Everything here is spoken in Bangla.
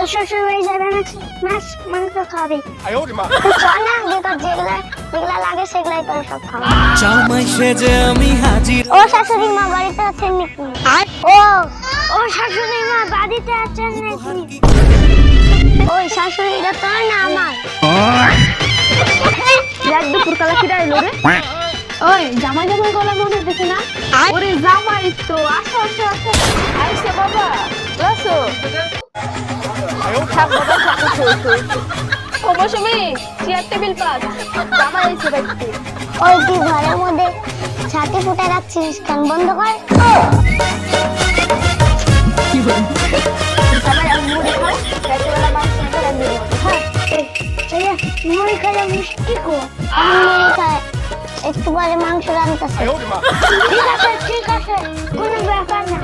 তো শ্বশুর বাড়ি যাবে নাকি মাছ মাংস খাবি না যেটা যেগুলা যেগুলা লাগে সেগুলাই তোর সব খাওয়া জামাই সেজে আমি হাজির। ও শাশুড়ি মা বাড়িতে আছেন নাকি ও ও শাশুড়ি মা বাড়িতে আছেন নাকি ওই শাশুড়িটা তোর না আমার এক দুপুর কালা কি ডাইলো রে ওই জামাই জামাই গলা মনে হচ্ছে না ওরে জামাই তো আসো আসো আসো আইসে বাবা আসো থাক বাবা থাক ও মৌসুমী চেয়ার টেবিল পাত জামাই এসে বাইতে ওই তুই ঘরের মধ্যে ছাতি ফুটে রাখছিস কেন বন্ধ কর সবাই মুড়ি খাও রাতেবেলা মাংস রান্না হ্যাঁ মুড়ি খাইলে মিষ্টি কো মুড়ি খায় একটু পরে মাংস রান্নাতেছে ঠিক আছে কোনো ব্যাপার না